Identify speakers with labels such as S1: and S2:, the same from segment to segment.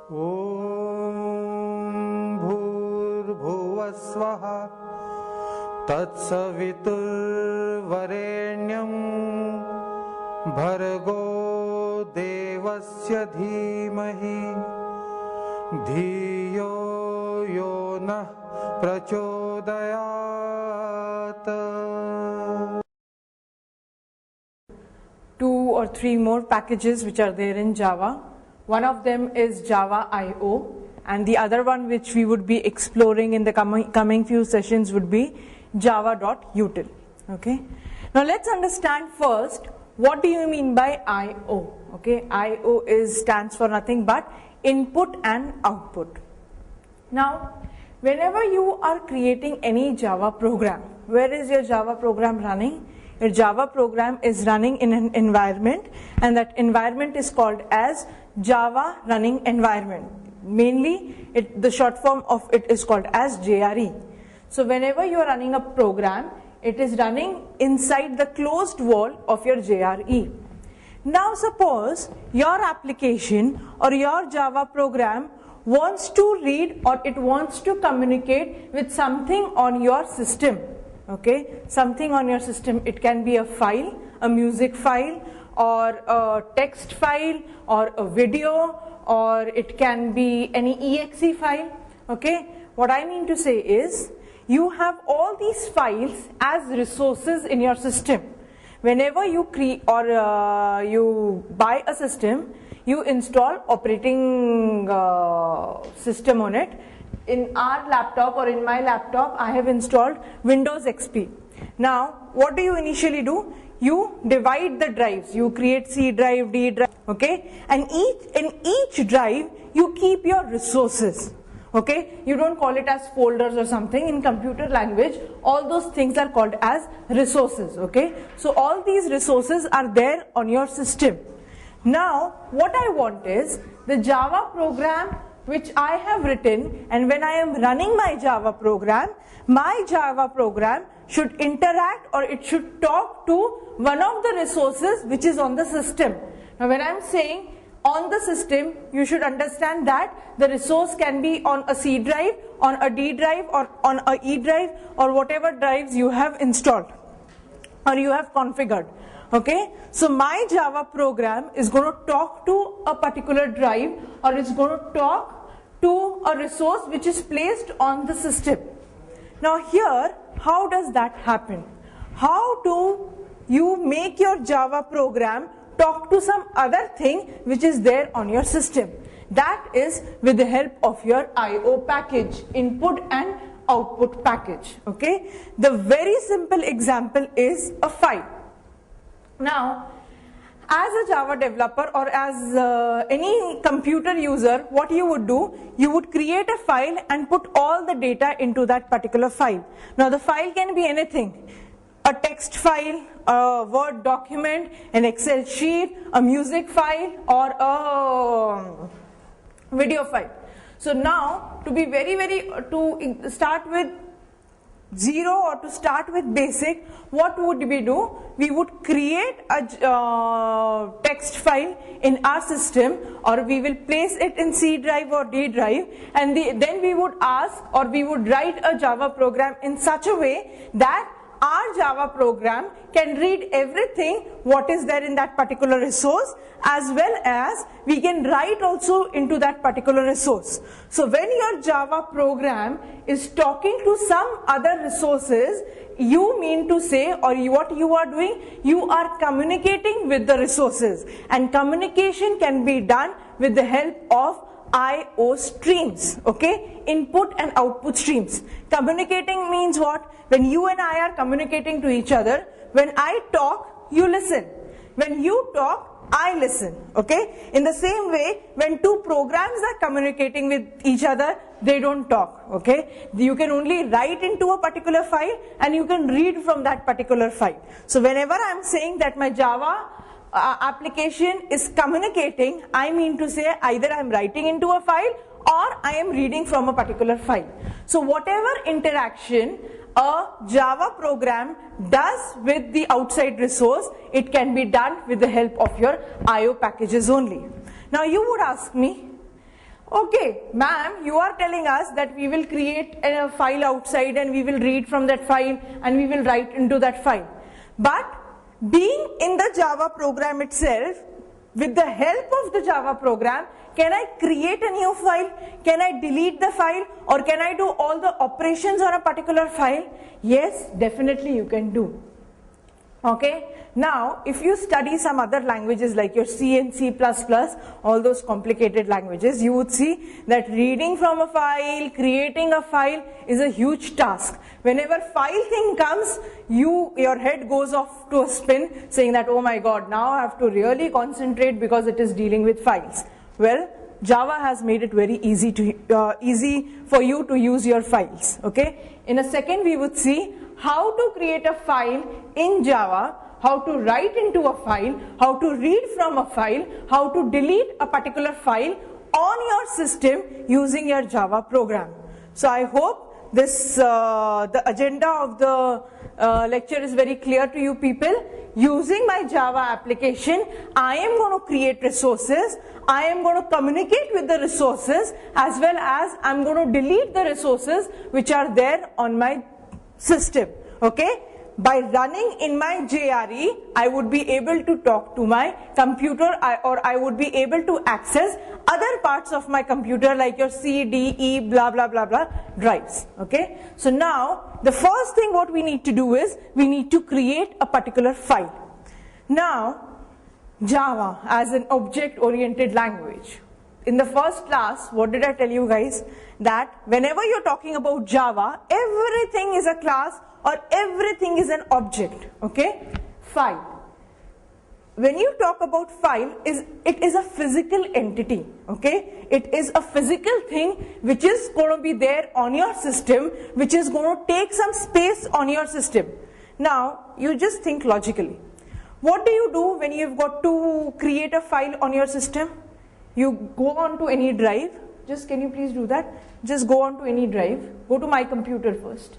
S1: ॐ भूर्भुवस्वः तत्सवितुर्वरेण्यं भर्गो देवस्य धीमहि धियो यो नः प्रचोदयात्.
S2: 2 or 3 more packages which are there in Java. One of them is Java IO, and the other one which we would be exploring in the coming few sessions would be java.util. Okay. Now let's understand first, what do you mean by IO? Okay, IO stands for nothing but input and output. Now, whenever you are creating any Java program, where is your Java program running? Your Java program is running in an environment, and that environment is called as Java running environment. Mainly, the short form of it is called as JRE. So whenever you are running a program, it is running inside the closed wall of your JRE. Now suppose your application or your Java program wants to read or it wants to communicate with something on your system. Okay, something on your system. It can be a file, a music file, or a text file, or a video, or it can be any exe file. Okay, what I mean to say is, you have all these files as resources in your system. Whenever you create or you buy a system, you install operating system on it. In our laptop or in my laptop, I have installed Windows XP. Now, what do you initially do? You divide the drives. You create C drive, D drive, okay? And in each drive, you keep your resources, okay? You don't call it as folders or something. In computer language, all those things are called as resources, okay? So all these resources are there on your system. Now, what I want is the Java program which I have written, and when I am running my Java program should interact or it should talk to one of the resources which is on the system. Now when I am saying on the system, you should understand that the resource can be on a C drive, on a D drive, or on a E drive, or whatever drives you have installed or you have configured. Okay, so my Java program is going to talk to a particular drive, or it's going to talk to a resource which is placed on the system. Now here, how does that happen? How do you make your Java program talk to some other thing which is there on your system? That is with the help of your IO package, input and output package. Okay, the very simple example is a file. Now, as a Java developer or as any computer user, what you would do, you would create a file and put all the data into that particular file. Now the file can be anything, a text file, a Word document, an Excel sheet, a music file, or a video file. So now, to start with zero or to start with basic, what would we do? We would create a text file in our system, or we will place it in C drive or D drive, and then we would ask or we would write a Java program in such a way that our Java program can read everything what is there in that particular resource, as well as we can write also into that particular resource. So when your Java program is talking to some other resources, you mean to say, or what you are doing, you are communicating with the resources, and communication can be done with the help of IO streams, okay, input and output streams. Communicating means what? When you and I are communicating to each other, when I talk, you listen. When you talk, I listen, okay? In the same way, when two programs are communicating with each other, they don't talk, okay? You can only write into a particular file and you can read from that particular file. So whenever I'm saying that my Java application is communicating, I mean to say either I'm writing into a file or I am reading from a particular file. So whatever interaction a Java program does with the outside resource, it can be done with the help of your IO packages only. Now you would ask me, okay, ma'am, you are telling us that we will create a file outside and we will read from that file and we will write into that file. But being in the Java program itself, with the help of the Java program, can I create a new file? Can I delete the file? Or can I do all the operations on a particular file? Yes, definitely you can do. Okay, now if you study some other languages like your C and C++, all those complicated languages, you would see that reading from a file, creating a file is a huge task. Whenever file thing comes, your head goes off to a spin saying that, oh my god, now I have to really concentrate because it is dealing with files. Well, Java has made it very easy for you to use your files. Okay, in a second we would see how to create a file in Java, how to write into a file, how to read from a file, how to delete a particular file on your system using your Java program. So I hope this the agenda of the lecture is very clear to you people. Using my Java application, I am going to create resources, I am going to communicate with the resources, as well as I am going to delete the resources which are there on my system. Okay, by running in my JRE, I would be able to talk to my computer, or I would be able to access other parts of my computer like your C, D, E, blah blah blah blah drives. Okay, so now the first thing what we need to do is we need to create a particular file. Now Java as an object oriented language. In the first class, what did I tell you guys? That whenever you're talking about Java, everything is a class or everything is an object. Okay? File. When you talk about file, it is a physical entity. Okay? It is a physical thing which is going to be there on your system, which is going to take some space on your system. Now, you just think logically. What do you do when you've got to create a file on your system? You go on to any drive. Just can you please do that? Just go on to any drive. Go to my computer first.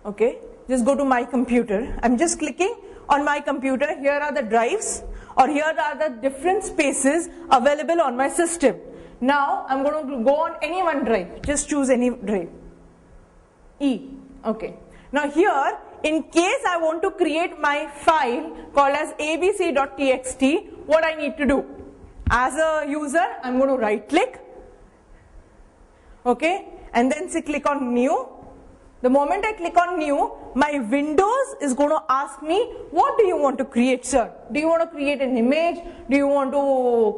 S2: Okay, just go to my computer. I'm just clicking on my computer. Here are the drives, or here are the different spaces available on my system. Now I'm going to go on any one drive. Just choose any drive. E. Okay. Now here, in case I want to create my file called as abc.txt, what I need to do? As a user, I'm going to right click, okay, and then say click on new. The moment I click on new, my Windows is going to ask me, what do you want to create, sir? Do you want to create an image? Do you want to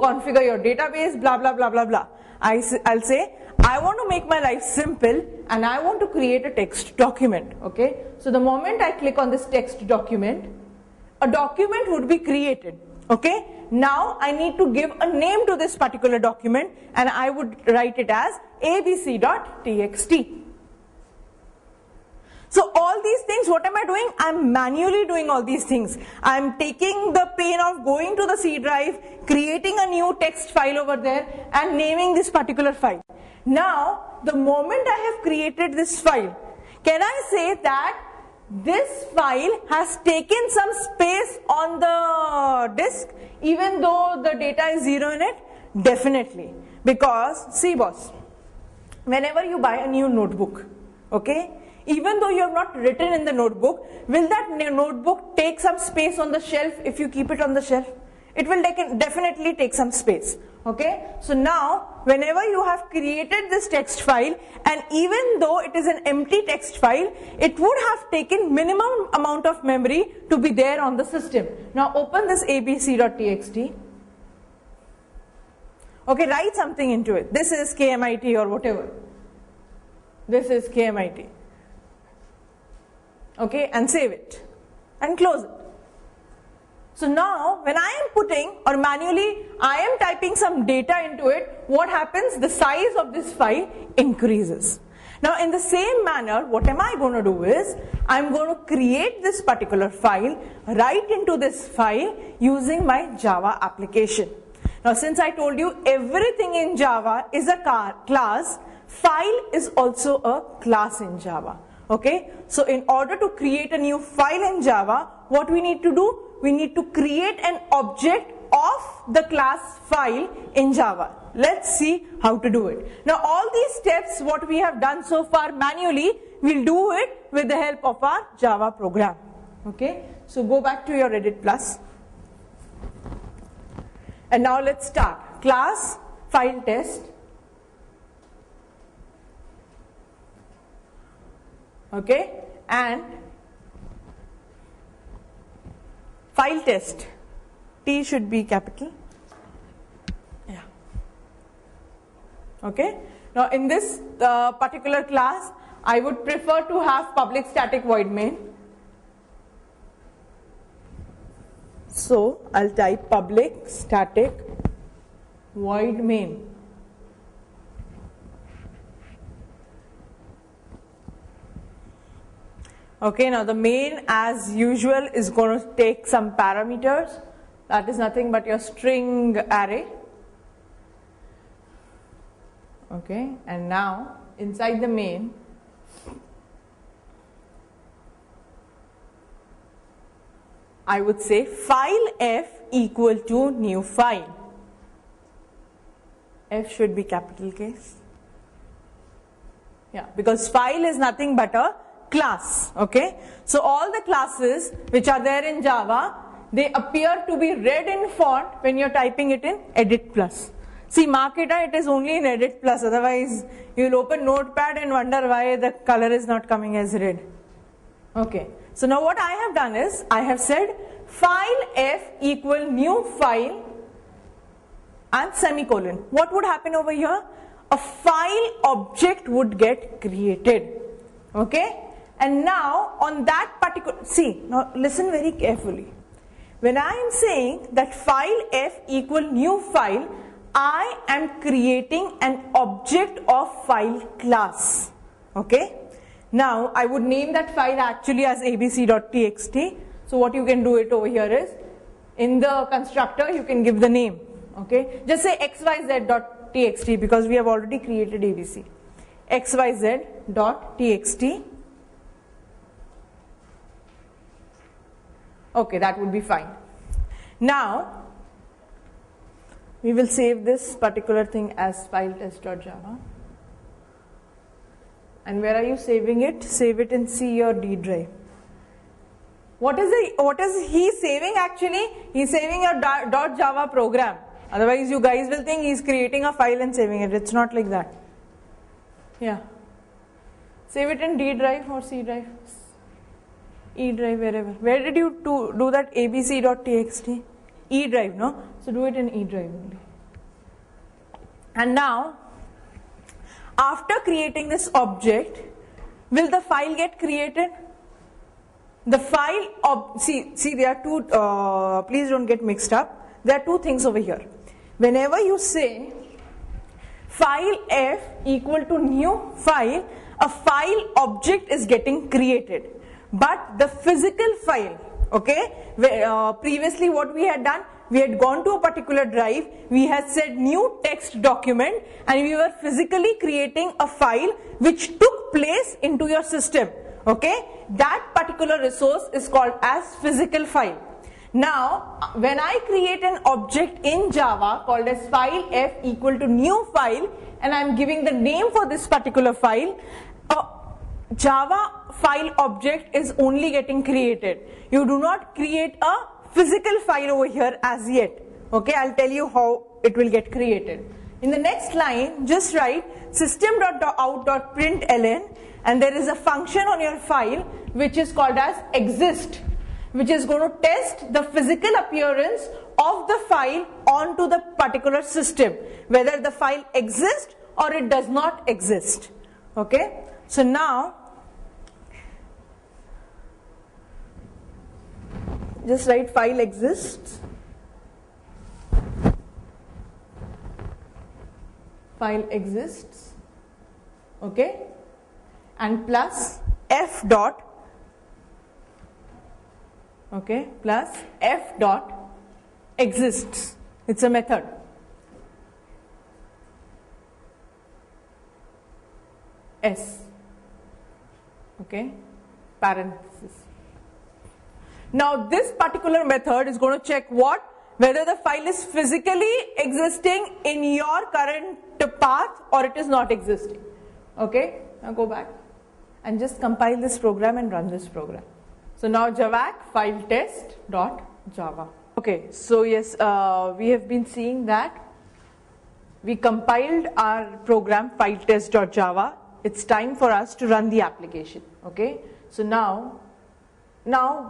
S2: configure your database? Blah, blah, blah, blah, blah. I'll say, I want to make my life simple and I want to create a text document, okay. So the moment I click on this text document, a document would be created, okay. Now I need to give a name to this particular document and I would write it as abc.txt. So all these things, what am I doing? I'm manually doing all these things. I'm taking the pain of going to the C drive, creating a new text file over there and naming this particular file. Now, the moment I have created this file, can I say that this file has taken some space on the disk even though the data is 0 in it? Definitely. Because, see boss, whenever you buy a new notebook, okay, even though you have not written in the notebook, will that notebook take some space on the shelf if you keep it on the shelf? It will definitely take some space. Okay, so now whenever you have created this text file, and even though it is an empty text file, it would have taken minimum amount of memory to be there on the system. Now open this abc.txt. Okay, write something into it. This is KMIT or whatever. This is KMIT. Okay, and save it and close it. So now when I am putting, or manually I am typing some data into it, what happens? The size of this file increases. Now in the same manner, what am I going to do is, I am going to create this particular file, write into this file using my Java application. Now since I told you everything in Java is a class, file is also a class in Java. Okay, so in order to create a new file in Java, what we need to do? We need to create an object of the class file in Java. Let's see how to do it. Now all these steps what we have done so far manually, we'll do it with the help of our Java program. Okay, so go back to your Edit Plus. And now let's start. Class file test. Okay, and file test. T should be capital. Yeah. Okay. Now in this particular class, I would prefer to have public static void main. So I'll type public static void main. Okay, now the main as usual is going to take some parameters. That is nothing but your string array. Okay, and now inside the main, I would say file f equal to new file. F should be capital case. Yeah, because file is nothing but a class. Okay, so all the classes which are there in Java, they appear to be red in font when you're typing it in Edit Plus. See, mark it, it is only in Edit Plus, otherwise you'll open Notepad and wonder why the color is not coming as red. Okay, so now what I have done is, I have said file f equal new file and semicolon. What would happen over here? A file object would get created. Okay, and now on that particular, see, now listen very carefully. When I am saying that file f equal new file, I am creating an object of file class. Okay, now I would name that file actually as abc.txt. So what you can do it over here is, in the constructor you can give the name. Okay, just say xyz.txt because we have already created abc. xyz.txt. Okay, that would be fine. Now we will save this particular thing as file test.java. And where are you saving it? Save it in C or D drive. What is he saving actually? He's saving a .java program. Otherwise you guys will think he's creating a file and saving it. It's not like that. Yeah. Save it in D drive or C drive. E drive, wherever. Where did you do that abc.txt? E drive, no? So do it in E drive only. And now, after creating this object, will the file get created? The file, see there are two, please don't get mixed up. There are two things over here. Whenever you say file f equal to new file, a file object is getting created. But the physical file, okay, previously what we had done, we had gone to a particular drive, we had said new text document, and we were physically creating a file which took place into your system. Okay, that particular resource is called as physical file. Now, when I create an object in Java called as file f equal to new file, and I am giving the name for this particular file, Java file object is only getting created. You do not create a physical file over here as yet. Okay, I'll tell you how it will get created. In the next line, just write system.out.println, and there is a function on your file which is called as exist, which is going to test the physical appearance of the file onto the particular system, whether the file exists or it does not exist. Okay, so now just write file exists, file exists, okay, and plus f dot, okay, plus f dot exists. It's a method. S, okay, parenthesis. Now this particular method is going to check what? whether the file is physically existing in your current path or it is not existing. Okay, now go back and just compile this program and run this program. So now javac file test.java. Okay, so yes, we have been seeing that we compiled our program file test.java. It's time for us to run the application. Okay, so now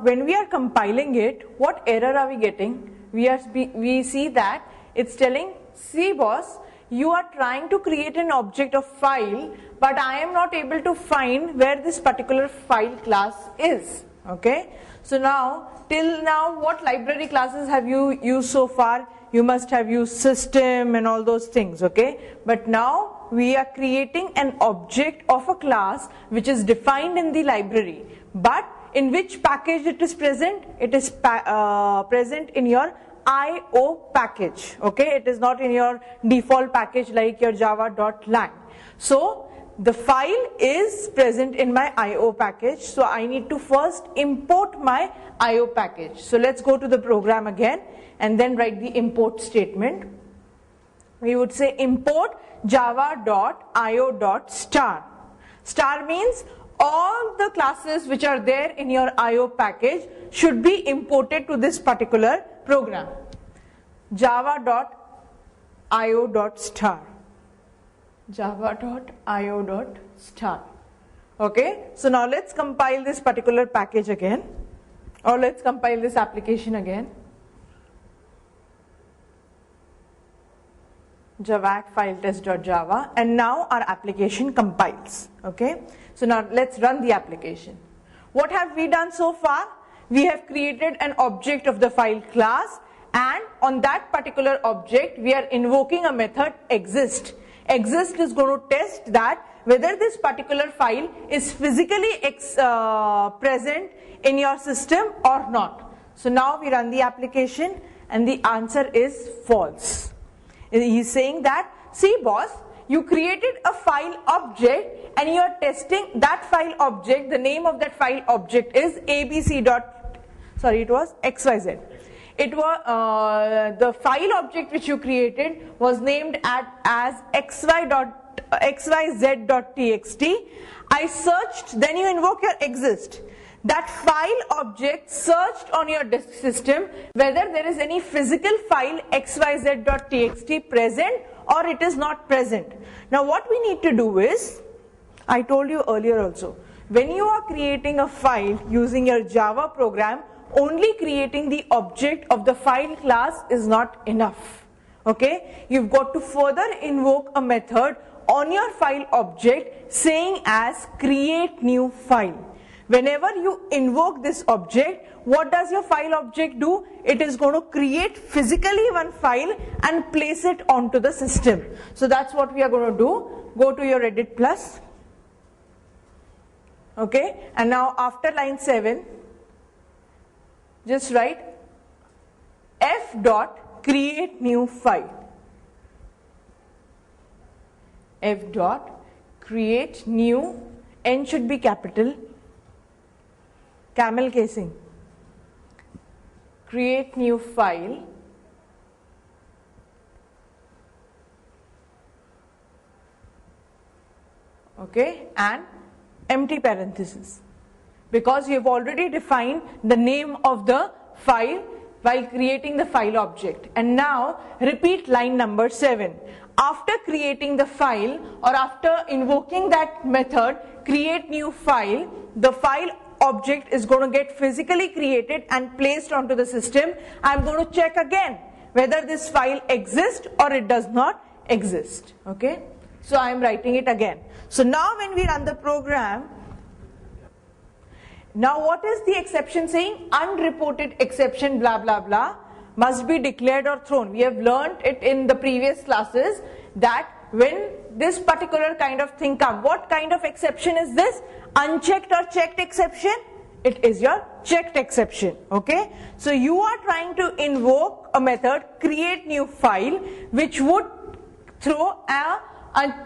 S2: when we are compiling it, what error are we getting? We see that it's telling, see boss, you are trying to create an object of file, but I am not able to find where this particular file class is. Okay, so now till now what library classes have you used so far? You must have used system and all those things. Okay, but now we are creating an object of a class which is defined in the library, but in which package it is present? It is present in your IO package. Okay, it is not in your default package like your java.lang. So the file is present in my IO package, so I need to first import my IO package. So let's go to the program again and then write the import statement. We would say import java.io.star. Star means all the classes which are there in your IO package should be imported to this particular program. Java.io.star. Java.io.star. Okay, so now let's compile this particular package again, or let's compile this application again. Javac file test.java, and now our application compiles. Okay, so now let's run the application. What have we done so far? We have created an object of the file class, and on that particular object we are invoking a method exist. Exist is going to test that whether this particular file is physically present in your system or not. So now we run the application and the answer is false. He's saying that, see boss, you created a file object and you are testing that file object. The name of that file object is XYZ. It was the file object which you created was named as xyz.txt. I searched, then you invoke your exist. That file object searched on your disk system whether there is any physical file xyz.txt present or it is not present. Now what we need to do is, I told you earlier also, when you are creating a file using your Java program, only creating the object of the file class is not enough. Okay, you've got to further invoke a method on your file object saying as create new file. Whenever you invoke this object, what does your file object do? It is going to create physically one file and place it onto the system. So that's what we are going to do. Go to your edit plus. Okay, and now after line 7, just write f dot create new file. F dot create new, N should be capital, camel casing, create new file, okay, and empty parenthesis, because you have already defined the name of the file while creating the file object. And now repeat line number 7. After creating the file or after invoking that method create new file, the file object is going to get physically created and placed onto the system. I'm going to check again whether this file exists or it does not exist. Okay, so I'm writing it again. So now when we run the program, now what is the exception saying? Unreported exception blah blah blah must be declared or thrown. We have learned it in the previous classes that when this particular kind of thing comes, what kind of exception is this? Unchecked or checked exception? It is your checked exception. Okay, so you are trying to invoke a method create new file which would throw a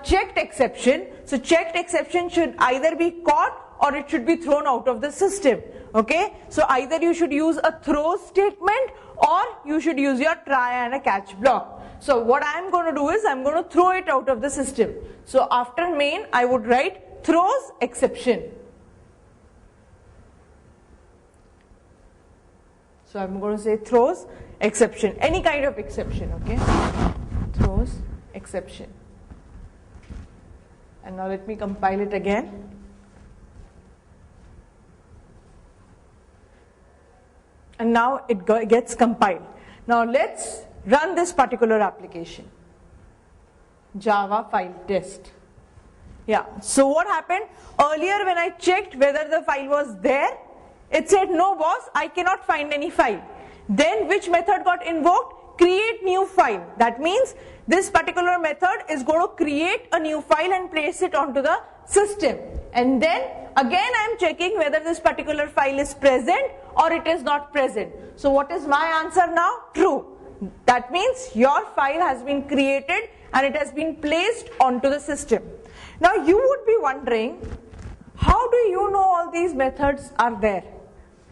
S2: checked exception. So checked exception should either be caught or it should be thrown out of the system. Okay, so either you should use a throw statement or you should use your try and a catch block. So what I am going to do is I am going to throw it out of the system. So after main I would write throws exception. So I am going to say throws exception, any kind of exception, okay, throws exception. And now let me compile it again. And now it gets compiled. Now let's run this particular application. Java file test. Yeah, so what happened? Earlier when I checked whether the file was there, it said no boss, I cannot find any file. Then which method got invoked? Create new file. That means this particular method is going to create a new file and place it onto the system. And then again I am checking whether this particular file is present or it is not present. So what is my answer now? True. That means your file has been created and it has been placed onto the system. Now you would be wondering, how do you know all these methods are there?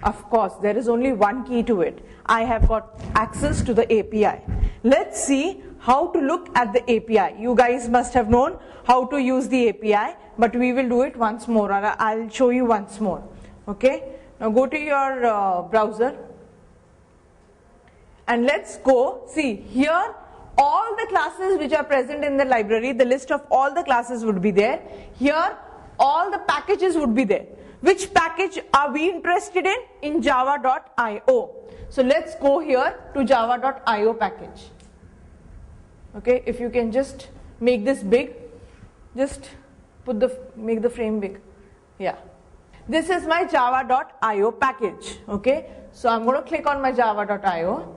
S2: Of course, there is only one key to it. I have got access to the API. Let's see how to look at the API. You guys must have known how to use the API, but we will do it once more, or I'll show you once more. Okay, now go to your browser and let's go. See here, all the classes which are present in the library, the list of all the classes would be there. Here all the packages would be there. Which package are we interested in java.io. So let's go here to java.io package. Okay, if you can just make this big, just make the frame big. Yeah, this is my java.io package. Okay, so I'm going to click on my java.io,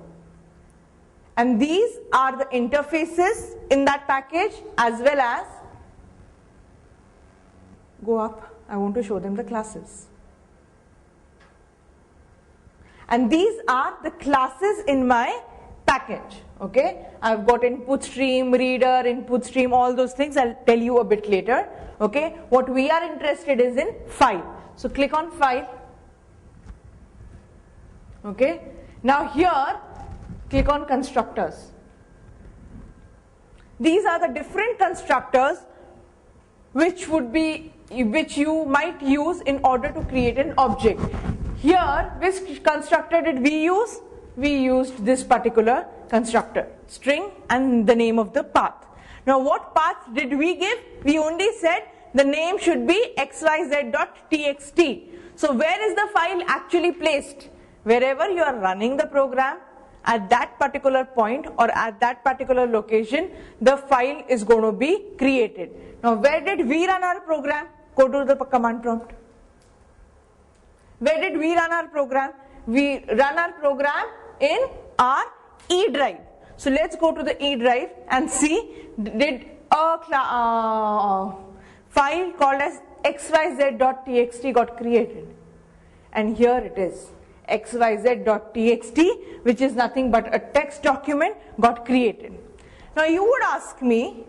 S2: and these are the interfaces in that package, as well as, go up, I want to show them the classes. And these are the classes in my package. Okay, I've got input stream, reader, input stream, all those things I'll tell you a bit later. Okay, what we are interested is in file. So click on file. Okay, now here click on constructors. These are the different constructors which you might use in order to create an object. Here, which constructor did we use? We used this particular constructor, string and the name of the path. Now what path did we give? We only said the name should be xyz.txt. So where is the file actually placed? Wherever you are running the program, at that particular point or at that particular location, the file is going to be created. Now where did we run our program? Go to the command prompt. Where did we run our program? We run our program in our E drive. So let's go to the E drive and see, did a file called as xyz.txt got created? And here it is, xyz.txt, which is nothing but a text document, got created. Now you would ask me,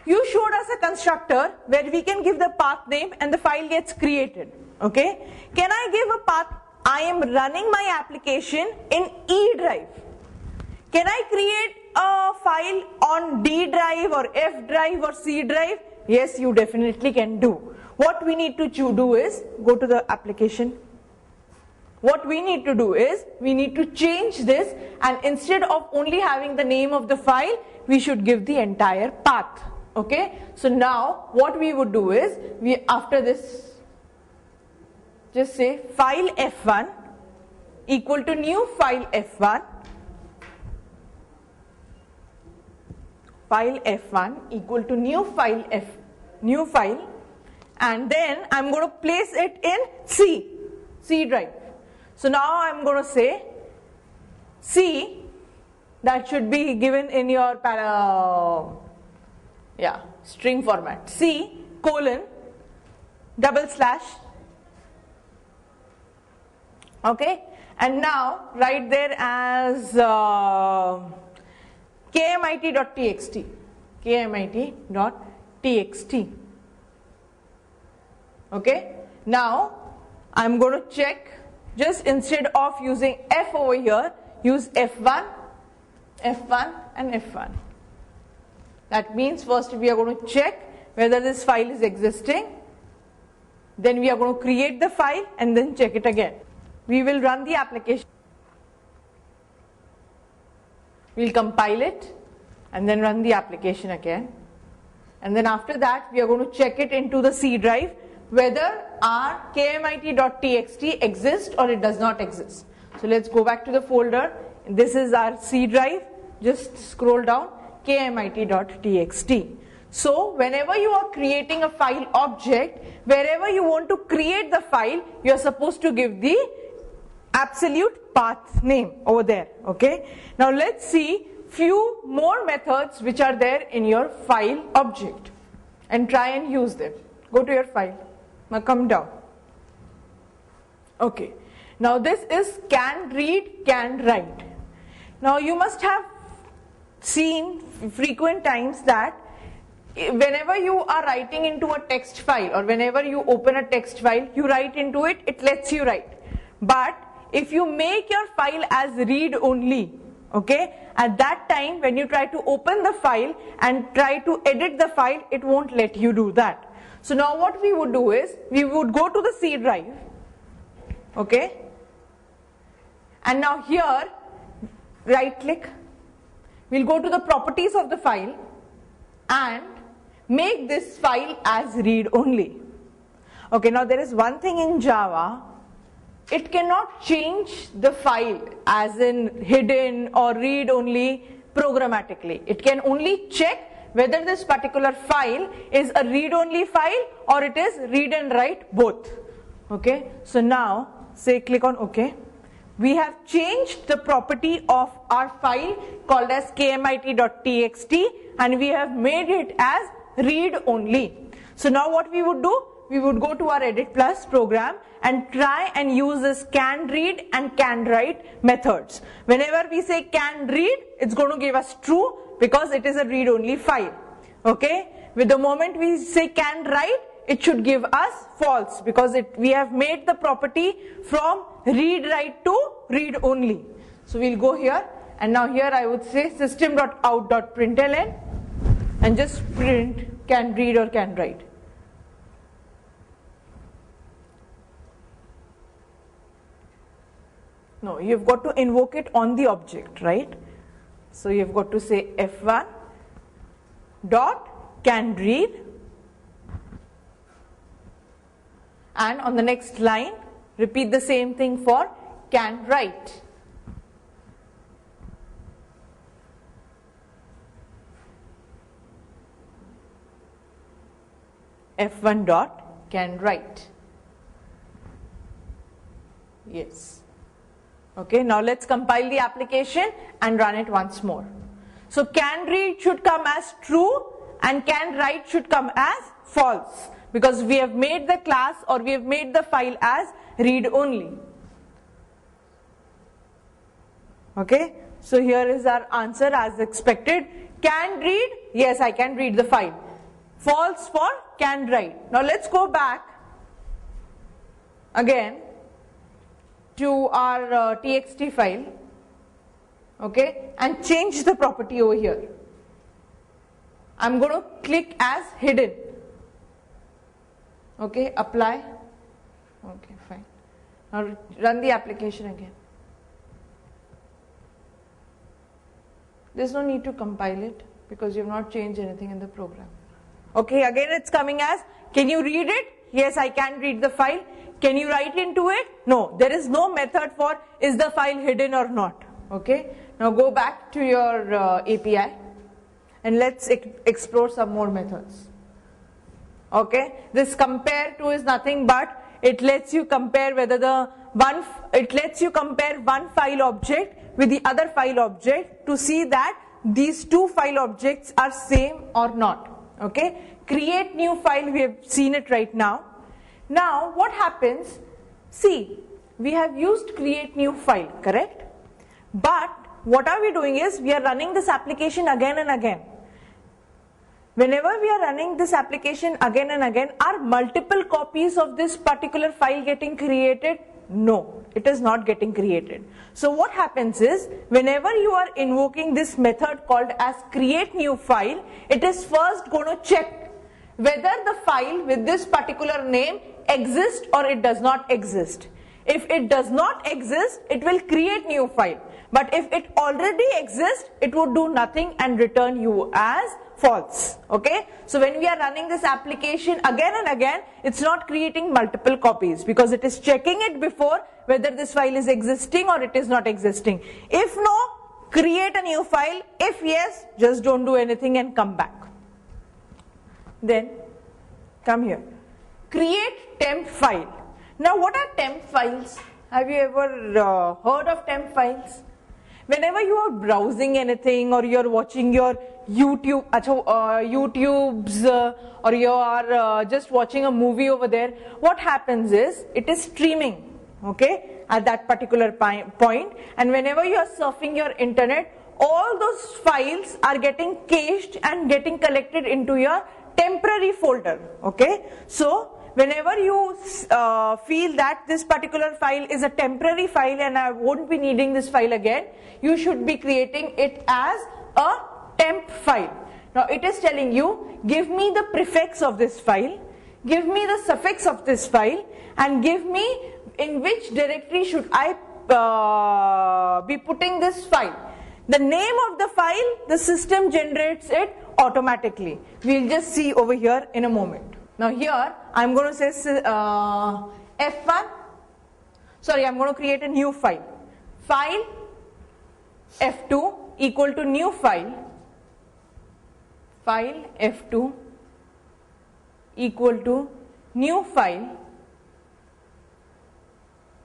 S2: you showed us a constructor where we can give the path name and the file gets created. Okay, can I give a path? I am running my application in E drive. Can I create a file on D drive or F drive or C drive? Yes, you definitely can do. What we need to do is go to the application. What we need to do is we need to change this, and instead of only having the name of the file, we should give the entire path. Okay, so now what we would do is, after this, just say file f1 equal to new file f1, file f1 equal to new file, and then I'm going to place it in C drive. So now I'm going to say C, that should be given in your string format, C : // okay, and now write there as kmit.txt, okay. Now I'm going to check, just instead of using F over here, use F1, F1 and F1. That means first we are going to check whether this file is existing. Then we are going to create the file and then check it again. We will run the application. We'll compile it and then run the application again. And then after that we are going to check it into the C drive whether our kmit.txt exists or it does not exist. So let's go back to the folder. This is our C drive. Just scroll down, kmit.txt. So whenever you are creating a file object, wherever you want to create the file, you are supposed to give the absolute path name over there. Okay. Now let's see few more methods which are there in your file object and try and use them. Go to your file. Now come down. Okay. Now this is can read, can write. Now you must have seen frequent times that whenever you are writing into a text file or whenever you open a text file, you write into it, it lets you write. But if you make your file as read only, okay, at that time when you try to open the file and try to edit the file, it won't let you do that. So now what we would do is, we would go to the C drive, okay, and now here right click, we'll go to the properties of the file and make this file as read only. Okay, now there is one thing in Java, it cannot change the file as in hidden or read only programmatically. It can only check whether this particular file is a read only file or it is read and write both. Okay, so now say click on OK. We have changed the property of our file called as kmit.txt and we have made it as read only. So now what we would do, we would go to our edit plus program and try and use this can read and can write methods. Whenever we say can read, it's going to give us true because it is a read only file. Okay, with the moment we say can write, it should give us false because we have made the property from read write to read only. So we'll go here and now here I would say system.out.println and just print can read or can write. No, you've got to invoke it on the object, right? So you've got to say F1 dot can read and on the next line repeat the same thing for can write. F1 dot can write. Yes. Okay, now let's compile the application and run it once more. So can read should come as true and can write should come as false because we have made the class or we have made the file as read only. Okay, so here is our answer as expected. Can read, yes, I can read the file. False for can write. Now let's go back again to our txt file, okay, and change the property over here. I'm going to click as hidden. Okay, apply. Okay, fine. Now run the application again. There's no need to compile it because you have not changed anything in the program. Okay, again it's coming as, can you read it? Yes, I can read the file. Can you write into it? No, there is no method for is the file hidden or not. Okay, now go back to your API and let's explore some more methods. Okay, this compare to is nothing but it lets you compare whether one file object with the other file object to see that these two file objects are same or not. Okay, create new file, we have seen it right now. Now what happens, see, we have used create new file, correct? But what are we doing is we are running this application again and again. whenever we are running this application again and again, are multiple copies of this particular file getting created? No, it is not getting created. So what happens is, whenever you are invoking this method called as create new file, it is first going to check whether the file with this particular name exists or it does not exist. If it does not exist, it will create new file. But if it already exists, it would do nothing and return you as false. Okay? So when we are running this application again and again, it's not creating multiple copies because it is checking it before whether this file is existing or it is not existing. If no, create a new file. If yes, just don't do anything and come back. Then come here. Create temp file. Now what are temp files? Have you ever heard of temp files? Whenever you are browsing anything or you are watching your YouTube's or you are just watching a movie over there, what happens is it is streaming, okay, at that particular point, and whenever you are surfing your internet, all those files are getting cached and getting collected into your temporary folder, okay. So whenever you feel that this particular file is a temporary file and I won't be needing this file again, you should be creating it as a temp file. Now it is telling you, give me the prefix of this file, give me the suffix of this file, and give me in which directory should I be putting this file. The name of the file, the system generates it automatically. We'll just see over here in a moment. Now here I'm going to say F1, sorry, I'm going to create a new file. File F2 equal to new file. File F2 equal to new file.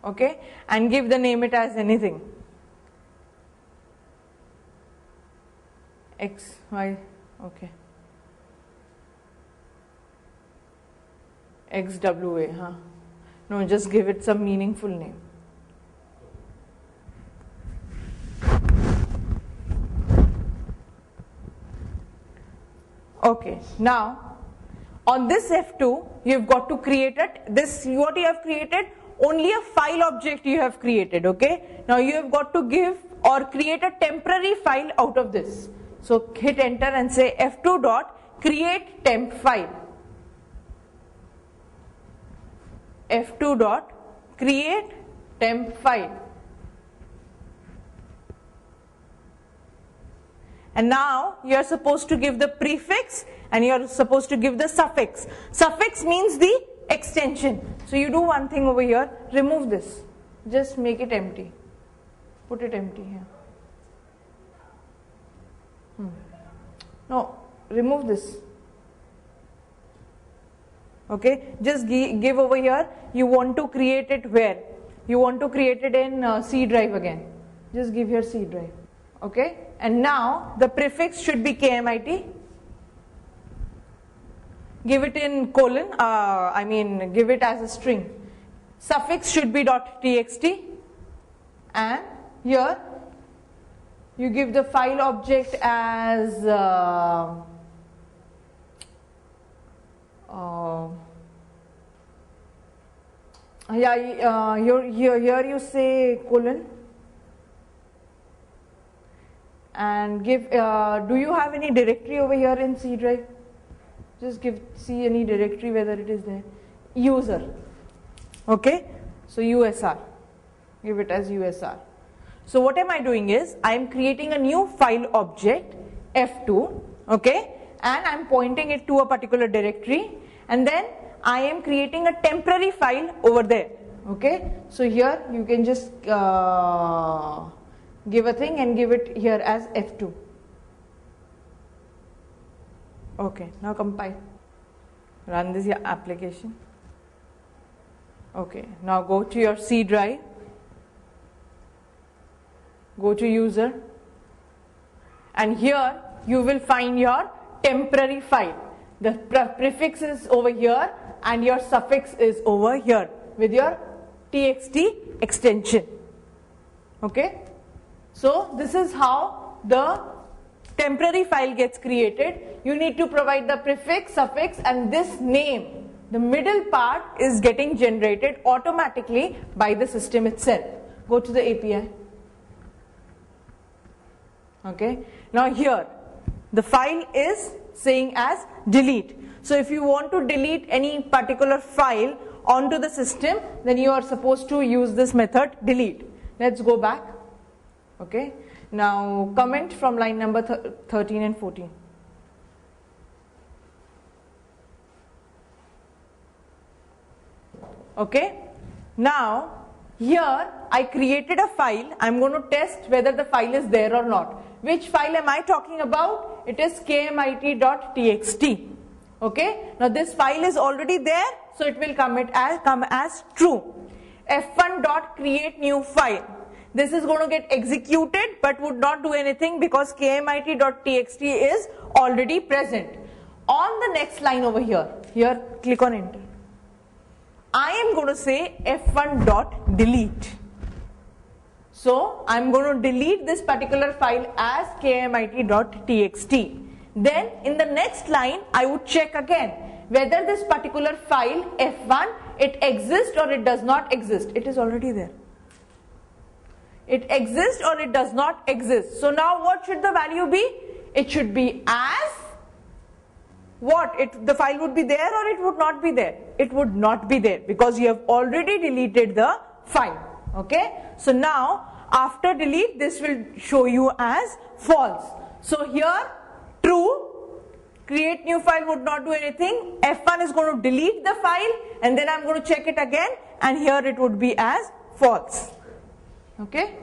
S2: Okay, and give the name it as anything. X, Y, okay. XWA, huh? No, just give it some meaningful name. Okay, now on this F2 you've got to create it. This, what you have created, only a file object you have created, okay. Now you have got to give or create a temporary file out of this. So hit enter and say F2 dot create temp file. F2 dot create temp file. And now you are supposed to give the prefix and you are supposed to give the suffix. Suffix means the extension. So you do one thing over here, remove this. Just make it empty. Put it empty here. No, remove this. Okay, just give over here. You want to create it where? You want to create it in C drive again. Just give here C drive. Okay, and now the prefix should be KMIT. Give it in colon, give it as a string. Suffix should be .txt, and here you give the file object as here you say colon, and give, do you have any directory over here in C drive? Just see any directory whether it is there. User, okay, so USR, give it as USR. So what am I doing is, I am creating a new file object F2, okay, and I am pointing it to a particular directory, and then I am creating a temporary file over there, okay. So here you can just give a thing and give it here as F2. Okay, now compile. Run this application. Okay, now go to your C drive. Go to user. And here you will find your temporary file. The prefix is over here and your suffix is over here with your txt extension. Okay. So this is how the temporary file gets created, you need to provide the prefix, suffix, and this name. The middle part is getting generated automatically by the system itself. Go to the API. Okay. Now here, the file is saying as delete. So if you want to delete any particular file onto the system, then you are supposed to use this method delete. Let's go back. Okay. Now comment from line number 13 and 14. Okay. Now here I created a file. I'm going to test whether the file is there or not. Which file am I talking about? It is kmit.txt. Okay. Now this file is already there, so it will come as true. f1.create new file. This is going to get executed but would not do anything because kmit.txt is already present. On the next line over here, click on enter. I am going to say f1.delete. So I am going to delete this particular file as kmit.txt. Then in the next line I would check again whether this particular file f1 it exists or it does not exist. It is already there. It exists or it does not exist. So now what should the value be? It should be as what? The file would be there or it would not be there? It would not be there because you have already deleted the file. Okay. So now after delete this will show you as false. So here true, create new file would not do anything. F1 is going to delete the file and then I'm going to check it again and here it would be as false. Okay.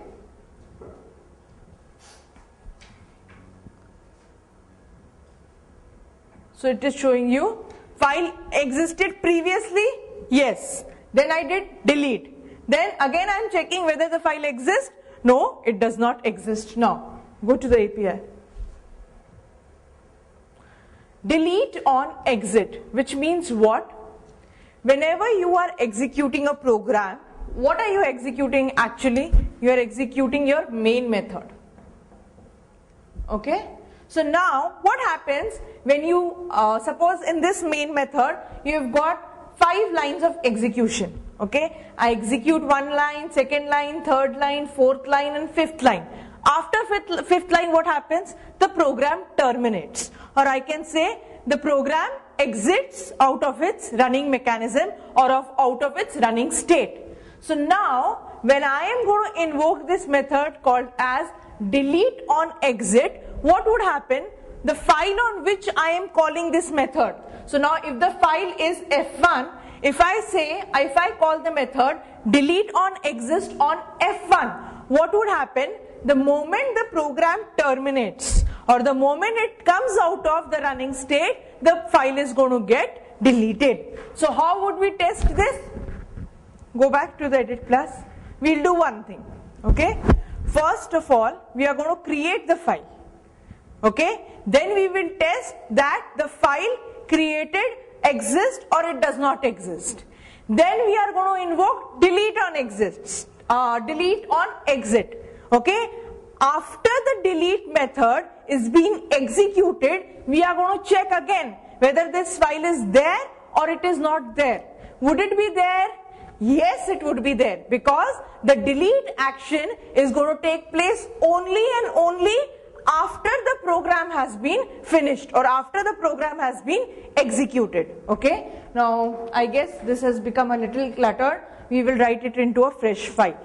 S2: So it is showing you file existed previously. Yes. Then I did delete. Then again I am checking whether the file exists. No, it does not exist now. Go to the API. Delete on exit, which means what? Whenever you are executing a program, what are you executing actually? You are executing your main method. Okay. So now what happens when you suppose in this main method you have got 5 lines of execution. Okay. I execute 1 line, 2nd line, 3rd line, 4th line and 5th line. After 5th line what happens? The program terminates, or I can say the program exits out of its running mechanism or out of its running state. So now when I am going to invoke this method called as delete on exit, what would happen? The file on which I am calling this method. So now if the file is f1, if I call the method delete on exit on f1, what would happen? The moment the program terminates or the moment it comes out of the running state, the file is going to get deleted. So how would we test this? Go back to the edit plus. We'll do one thing. Okay. First of all, we are going to create the file. Okay. Then we will test that the file created exists or it does not exist. Then we are going to invoke delete on exit. Delete on exit. Okay. After the delete method is being executed, we are going to check again whether this file is there or it is not there. Would it be there? Yes, it would be there because the delete action is going to take place only and only after the program has been finished or after the program has been executed. Okay. Now I guess this has become a little cluttered. We will write it into a fresh file.